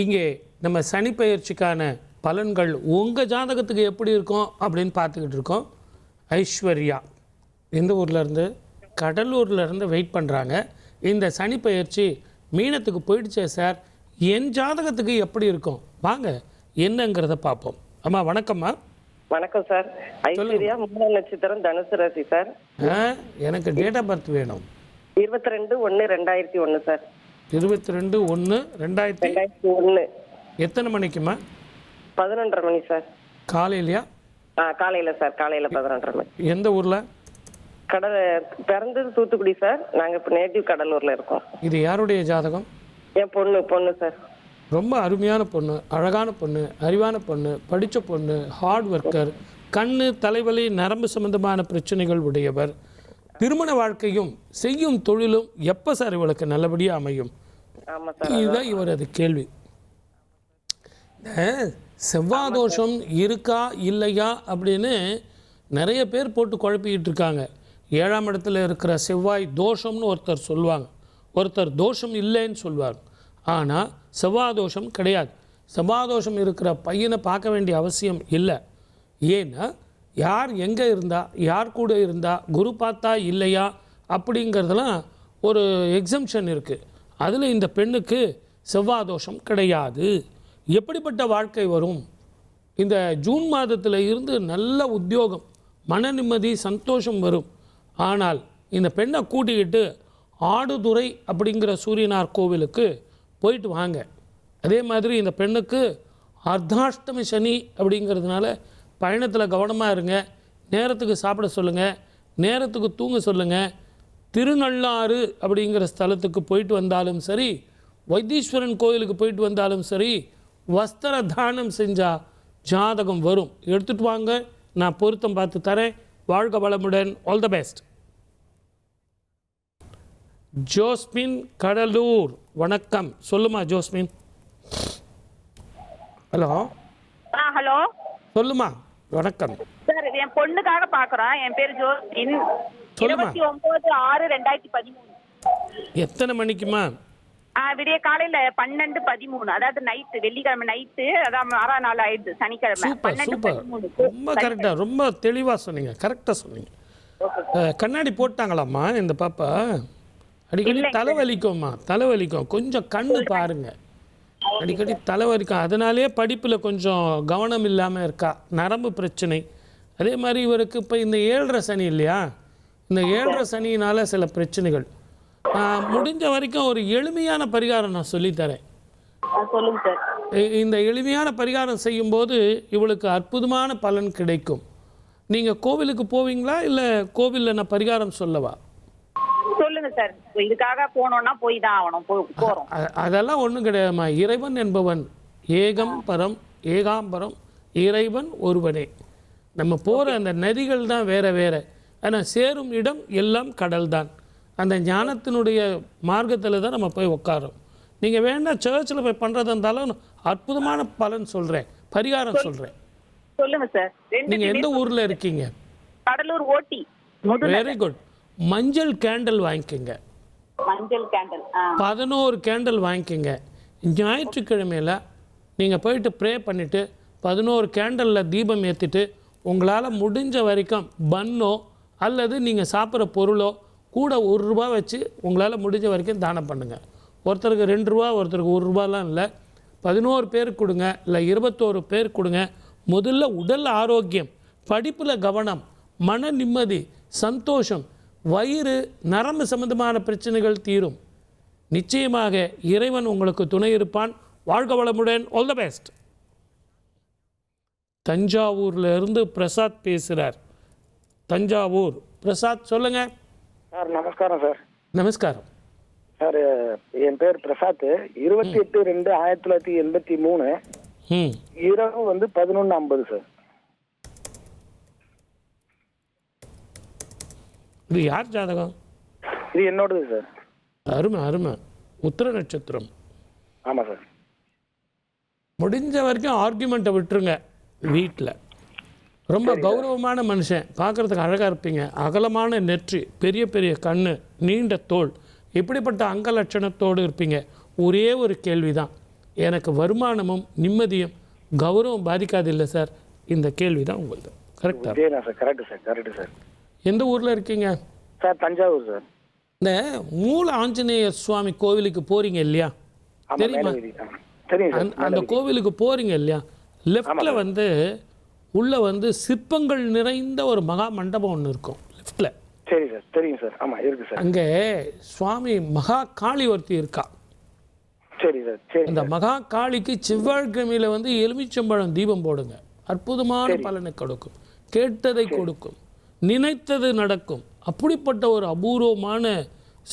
இங்கே நம்ம சனி பெயர்ச்சிக்கான பலன்கள் உங்கள் ஜாதகத்துக்கு எப்படி இருக்கும் அப்படின்னு பார்த்துக்கிட்டு இருக்கோம். ஐஸ்வர்யா இந்த ஊர்லேருந்து கடலூர்லேருந்து வெயிட் பண்ணுறாங்க. இந்த சனி பெயர்ச்சி மீனத்துக்கு போயிடுச்சே சார், என் ஜாதகத்துக்கு எப்படி இருக்கும், வாங்க என்னங்கிறத பார்ப்போம். அம்மா வணக்கம்மா. வணக்கம் சார். ஐஸ்வர்யா, மூல நட்சத்திரம், தனுசு ராசி சார். எனக்கு டேட் ஆஃப் பர்த் வேணும். 22/1/2001 சார். 22/1/2001. எத்தனை மணிக்குமா? 11:30 மணி சார். காலையிலையா? காலையில சார், காலையில 11:30 மணி. எந்த ஊர்ல? பிறந்தது தூத்துக்குடி சார். நாங்க இப்ப நேட்டிவ் கடலூர்ல இருக்கோம். இது யாருடைய ஜாதகம்? என் பொண்ணு சார். ரொம்ப அருமையான பொண்ணு, அழகான பொண்ணு, அறிவான பொண்ணு, படித்த பொண்ணு, ஹார்ட் ஒர்க்கர், கண்ணு தலைவலி நரம்பு சம்பந்தமான பிரச்சனைகள் உடையவர். திருமண வாழ்க்கையும் செய்யும் தொழிலும் எப்போ சார் இவளுக்கு நல்லபடியாக அமையும்? இதுதான் இவரது கேள்வி. செவ்வாதோஷம் இருக்கா இல்லையா அப்படின்னு நிறைய பேர் போட்டு குழப்பிக்கிட்டு இருக்காங்க. 7ஆம் இடத்துல இருக்கிற செவ்வாய் தோஷம்னு ஒருத்தர் சொல்லுவாங்க, ஒருத்தர் தோஷம் இல்லைன்னு சொல்லுவாங்க. ஆனால் செவ்வாதோஷம் கிடையாது. செவ்வாதோஷம் இருக்கிற பையனை பார்க்க வேண்டிய அவசியம் இல்லை. ஏன்னா யார் எங்கே இருந்தா, யார் கூட இருந்தா, குரு பார்த்தா இல்லையா அப்படிங்கிறதுலாம் ஒரு எக்ஸம்ஷன் இருக்குது. அதில் இந்த பெண்ணுக்கு செவ்வாதோஷம் கிடையாது. எப்படிப்பட்ட வாழ்க்கை வரும்? இந்த ஜூன் மாதத்தில் இருந்து நல்ல உத்தியோகம், மன நிம்மதி, சந்தோஷம் வரும். ஆனால் இந்த பெண்ணை கூட்டிக்கிட்டு ஆடுதுறை அப்படிங்கிற சூரியனார் கோவிலுக்கு போயிட்டு வாங்க. அதே மாதிரி இந்த பெண்ணுக்கு அர்த்தாஷ்டமி சனி அப்படிங்கிறதுனால பயணத்தில் கவனமாக இருங்க. நேரத்துக்கு சாப்பிட சொல்லுங்கள், நேரத்துக்கு தூங்க சொல்லுங்கள். திருநள்ளாறு அப்படிங்கிற ஸ்தலத்துக்கு போயிட்டு வந்தாலும் சரி, வைத்தீஸ்வரன் கோயிலுக்கு போயிட்டு வந்தாலும் சரி, வஸ்திர தானம் செஞ்சால் ஜாதகம் வரும். எடுத்துகிட்டு வாங்க, நான் பொருத்தம் பார்த்து தரேன். வாழ்க வளமுடன். All the best. Josmin Cuddalore, வணக்கம். சொல்லுமா ஜோஸ்மின். ஹலோ. ஹலோ சொல்லுமா. வணக்கம் சார். என் பொண்ணுக்காக பாக்குறோம். என் பேர் ஜோஸ்மின். 29/6/2013. எத்தனை மணிக்குமா? விடிய காலையில 12:13, அதாவது நைட்டு, வெள்ளிக்கிழமை நைட்டு, அதான் 6ஆம் நாள் ஆயிடுது, சனிக்கிழமை. சூப்பர் சூப்பர், ரொம்ப கரெக்டாக, ரொம்ப தெளிவாக சொன்னீங்க, கரெக்டாக சொன்னீங்க. கண்ணாடி போட்டாங்களாம்மா இந்த பாப்பா? அடிக்கடி தலைவலிக்கும்மா, தலைவலிக்கும். கொஞ்சம் கண்ணு பாருங்க, அடிக்கடி தலைவலிக்கும். அதனாலே படிப்பில் கொஞ்சம் கவனம் இல்லாமல் இருக்கா, நரம்பு பிரச்சனை. அதே மாதிரி இவருக்கு இப்போ இந்த 7.5 சனி இல்லையா, இந்த 7.5 சனியினால் சில பிரச்சனைகள். முடிஞ்ச வரைக்கும் ஒரு எளிமையான பரிகாரம் நான் சொல்லித்தரேன். சொல்லுங்க சார். இந்த எளிமையான பரிகாரம் செய்யும்போது இவளுக்கு அற்புதமான பலன் கிடைக்கும். நீங்கள் கோவிலுக்கு போவீங்களா, இல்லை கோவிலில் நான் பரிகாரம் சொல்லவா? சொல்லுங்க சார். இதுக்காக போனோம்னா போய் தான் ஆகணும், போகிறோம். அதெல்லாம் ஒன்றும் கிடையாதுமா. இறைவன் என்பவன் ஏகம் பரம், ஏகாம்பரம், இறைவன் ஒருவனே. நம்ம போகிற அந்த நதிகள் தான் வேறு வேறு, ஆனால் சேரும் இடம் எல்லாம் கடல் தான். அந்த ஞானத்தினுடைய மார்க்கத்தில் தான் நம்ம போய் உட்காரோம். நீங்கள் வேண்டாம் சர்ச்சில் போய் பண்ணுறதா இருந்தாலும் அற்புதமான பலன் சொல்கிறேன், பரிகாரம் சொல்கிறேன். சொல்லுங்க சார். நீங்கள் எந்த ஊரில் இருக்கீங்க? கடலூர் ஓட்டி. Very good. மஞ்சள் கேண்டில் வாங்கிக்கோங்க. மஞ்சள் கேண்டில் 11 கேண்டில் வாங்கிக்கோங்க. ஞாயிற்றுக்கிழமையில் நீங்கள் போயிட்டு ப்ரே பண்ணிவிட்டு 11 கேண்டலில் தீபம் ஏற்றிட்டு உங்களால் முடிஞ்ச வரைக்கும் பன்னோ அல்லது நீங்கள் சாப்பிட்ற பொருளோ கூட ₹1 வச்சு உங்களால் முடிஞ்ச வரைக்கும் தானம் பண்ணுங்கள். ஒருத்தருக்கு ₹2, ஒருத்தருக்கு ₹1 இல்லை, 11 பேருக்கு கொடுங்க, இல்லை 21 பேருக்கு கொடுங்க. முதல்ல உடல் ஆரோக்கியம், படிப்பில் கவனம், மன நிம்மதி, சந்தோஷம், வயிறு நரம்பு சம்பந்தமான பிரச்சனைகள் தீரும். நிச்சயமாக இறைவன் உங்களுக்கு துணை இருப்பான். வாழ்க வளமுடன். All the best. தஞ்சாவூர்ல இருந்து பிரசாத் பேசுகிறார். தஞ்சாவூர் பிரசாத், சொல்லுங்க சார். நமஸ்காரம் சார். நமஸ்காரம் சார். என் பேர் பிரசாத். 28/2/1983 இரவு 11:50 சார். இது யார் ஜாதகம்? இது என்னோடது சார். அருமை அருமை. உத்திர நட்சத்திரம். ஆமாம் சார். முடிஞ்ச வரைக்கும் ஆர்கியூமெண்ட்டை விட்டுருங்க. வீட்டில் ரொம்ப கௌரவமான மனுஷன், பார்க்குறதுக்கு அழகாக இருப்பீங்க. அகலமான நெற்றி, பெரிய பெரிய கண், நீண்ட தோள், இப்படிப்பட்ட அங்க லட்சணத்தோடு இருப்பீங்க. ஒரே ஒரு கேள்வி தான், எனக்கு வருமானமும் நிம்மதியும் கௌரவம் பாதிக்காது இல்லை சார். இந்த கேள்வி தான் உங்களது. கரெக்டாக? இதேதான் சார். Correct sir. எந்த ஊரில் இருக்கீங்க சார்? தஞ்சாவூர் சார். இந்த மூல ஆஞ்சநேயர் சுவாமி கோவிலுக்கு போகிறீங்க இல்லையா? ஆமா, தெரியுமா? மேலவீதி. தெரியும் சார். அந்த கோவிலுக்கு போகிறீங்க இல்லையா? லெஃப்டில் வந்து உள்ளே வந்து சிற்பங்கள் நிறைந்த ஒரு மகா மண்டபம் ஒன்று இருக்கும் லெஃப்டில். சரி சார். தெரியும் சார். ஆமாம், இருக்கு சார். அங்கே சுவாமி மகா காளி ஒருத்தி இருக்கா. சரி சார். சரி. அந்த மகா காளிக்கு செவ்வாய்க்கிழமையில் வந்து எலுமிச்சம்பழம் தீபம் போடுங்க. அற்புதமான பலனை கொடுக்கும், கேட்டதை கொடுக்கும், நினைத்தது நடக்கும். அப்படிப்பட்ட ஒரு அபூர்வமான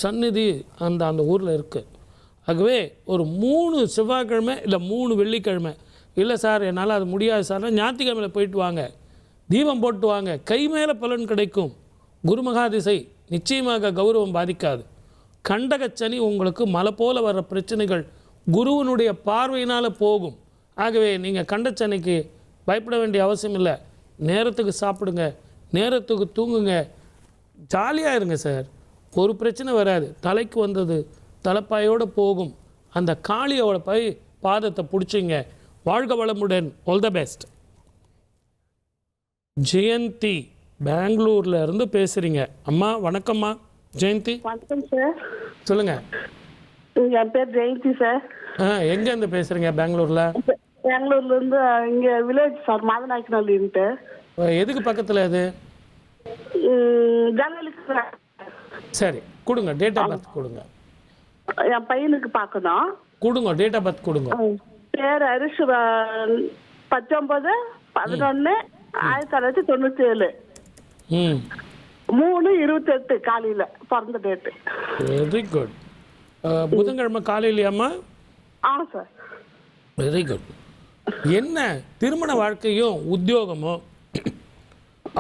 சந்நிதி அந்த ஊரில் இருக்குது. ஆகவே ஒரு 3 செவ்வாய்க்கிழமை இல்லை 3 வெள்ளிக்கிழமை, இல்லை சார் என்னால் அது முடியாது சார்னா ஞாயிற்றுக்கிழமையில் போயிட்டு வாங்க, தீபம் போட்டு வாங்க, கை மேலே பலன் கிடைக்கும். குருமகாதிசை நிச்சயமாக கௌரவம் பாதிக்காது. கண்டகச்சனி உங்களுக்கு மலை போல வர்ற பிரச்சனைகள் குருவனுடைய பார்வையினால் போகும். ஆகவே நீங்கள் கண்டச்சனிக்கு பயப்பட வேண்டிய அவசியம் இல்லை. நேரத்துக்கு சாப்பிடுங்க, நேரத்துக்கு தூங்குங்க, ஜாலியாக இருங்க சார். ஒரு பிரச்சனை வராது. தலைக்கு வந்தது தலைப்பாயோடு போகும். அந்த காளியோட பாதத்தை பிடிச்சிங்க. வாழ்க வளமுடன். All the best. ஜெயந்தி பெங்களூர்ல இருந்து பேசுறீங்க. அம்மா வணக்கம்மா. ஜெயந்தி வணக்கம் சார். சொல்லுங்க. என் பேர் ஜெயந்தி சார். எங்கேருந்து பேசுறீங்க? பெங்களூர்ல? பெங்களூர்ல இருந்து இங்க வில்லேஜ் சார், மாதநாயக்கனல்லின்ட்டு. எதுக்கு பக்கத்தில் அது? ஜனவரிக்கு சார். சரி கொடுங்க, டேட் ஆஃப் பர்த் கொடுங்க. என் பையனுக்கு பார்க்கணும். கொடுங்க, டேட் ஆஃப் பர்த் கொடுங்க. பேர் ஹரிஷ் 19/11/1997. 3:28 காலையில் பிறந்த டேட்டு. Very good. புதன்கிழமை காலையிலையாம்மா? ஆமாம் சார். Very good. என்ன திருமண வாழ்க்கையும் உத்தியோகமும்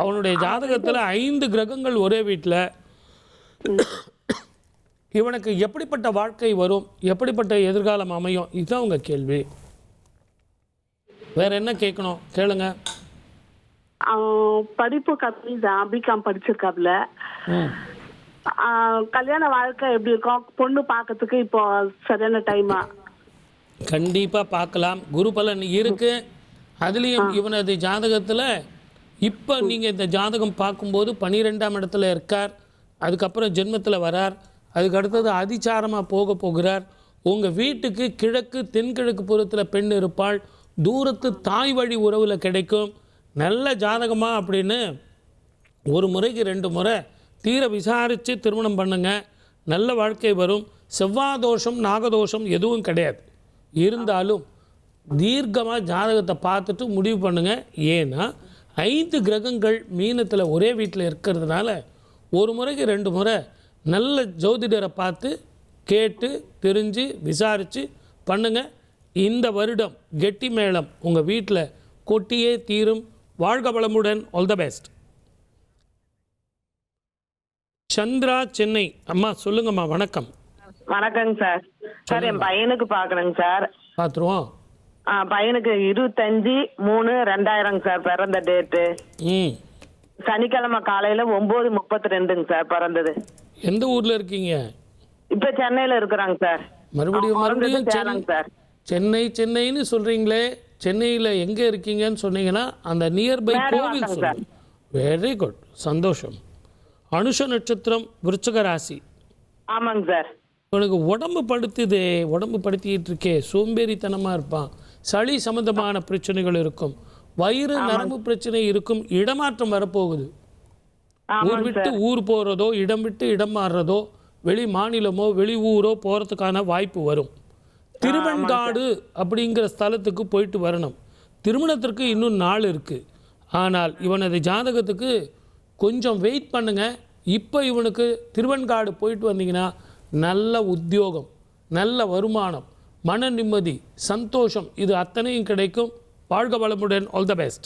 அவனுடைய ஜாதகத்தில் 5 கிரகங்கள் ஒரே வீட்டில். இவனுக்கு எப்படிப்பட்ட வாழ்க்கை வரும், எப்படிப்பட்ட எதிர்காலம் அமையும், இதுதான் உங்கள் கேள்வி. வேற என்ன கேட்கணும் கேளுங்க. படிப்பு கம்மி தான், பிகாம் படிச்சிருக்காப்ல. கல்யாண வாழ்க்கை எப்படி இருக்கும்? பொண்ணு பார்க்கறதுக்கு இப்போ சரியான டைமா? கண்டிப்பாக பார்க்கலாம். குரு பலன் இருக்கு. அதுலேயும் இவனது ஜாதகத்தில் இப்போ நீங்கள் இந்த ஜாதகம் பார்க்கும்போது 12ஆம் இடத்துல இருக்கார். அதுக்கப்புறம் ஜென்மத்தில் வரார். அதுக்கு அடுத்தது அதிச்சாரமாக போகிறார். உங்கள் வீட்டுக்கு கிழக்கு தென்கிழக்கு புறத்தில் பெண் இருப்பாள். தூரத்து தாய் வழி உறவில் கிடைக்கும். நல்ல ஜாதகமா அப்படின்னு 1 முறைக்கு 2 முறை தீர விசாரித்து திருமணம் பண்ணுங்க. நல்ல வாழ்க்கை வரும். செவ்வாதோஷம் நாகதோஷம் எதுவும் கிடையாது. இருந்தாலும் தீர்க்கமாக ஜாதகத்தை பார்த்துட்டு முடிவு பண்ணுங்கள். ஏன்னா 5 கிரகங்கள் மீனத்தில் ஒரே வீட்டில் இருக்கிறதுனால 1 முறைக்கு 2 முறை நல்ல ஜோதிடரை பார்த்து கேட்டு தெரிஞ்சு விசாரித்து பண்ணுங்கள். இந்த வருடம் கெட்டி மேளம் உங்கள் வீட்டில் கொட்டியே தீரும். வாழ்க வளமுடன். All the best. Chandra Chennai. அம்மா சொல்லுங்கம்மா. வணக்கம். வணக்கங்க சார். சார் என் பையனுக்கு பார்க்கணுங்க சார். பார்த்துருவோம். பையனுக்கு 25/3/2000 சார் பிறந்த டேட்டு. சனிக்கிழமை காலையில 9:32 சார் பிறந்தது. எந்த ஊரில் இருக்கீங்க? இப்ப சென்னையில இருக்கிறாங்க சார். மறுபடியும் சார் சென்னைன்னு சொல்கிறீங்களே, சென்னையில் எங்கே இருக்கீங்கன்னு சொன்னீங்கன்னா அந்த நியர்பை கோவில் சொல்லுங்கள். வெரி குட், சந்தோஷம். அனுஷ நட்சத்திரம், விருச்சிக ராசி. ஆமாங்க சார். உனக்கு உடம்பு படுத்திக்கிட்டு இருக்கே, சோம்பேறித்தனமாக இருப்பான். சளி சம்பந்தமான பிரச்சனைகள் இருக்கும். வயிறு நரம்பு பிரச்சனை இருக்கும். இடமாற்றம் வரப்போகுது. ஊர் விட்டு ஊர் போகிறதோ, இடம் விட்டு இடம் மாறுறதோ, வெளி மாநிலமோ வெளி ஊரோ போகிறதுக்கான வாய்ப்பு வரும். திருவெண்காடு அப்படிங்கிற ஸ்தலத்துக்கு போயிட்டு வரணும். திருமணத்திற்கு இன்னும் நாள் இருக்குது. ஆனால் இவனது ஜாதகத்துக்கு கொஞ்சம் வெயிட் பண்ணுங்க. இப்போ இவனுக்கு திருவெண்காடு போயிட்டு வந்தீங்கன்னா நல்ல உத்தியோகம், நல்ல வருமானம், மன நிம்மதி, சந்தோஷம், இது அத்தனையும் கிடைக்கும். வாழ்க வளமுடன். All the best.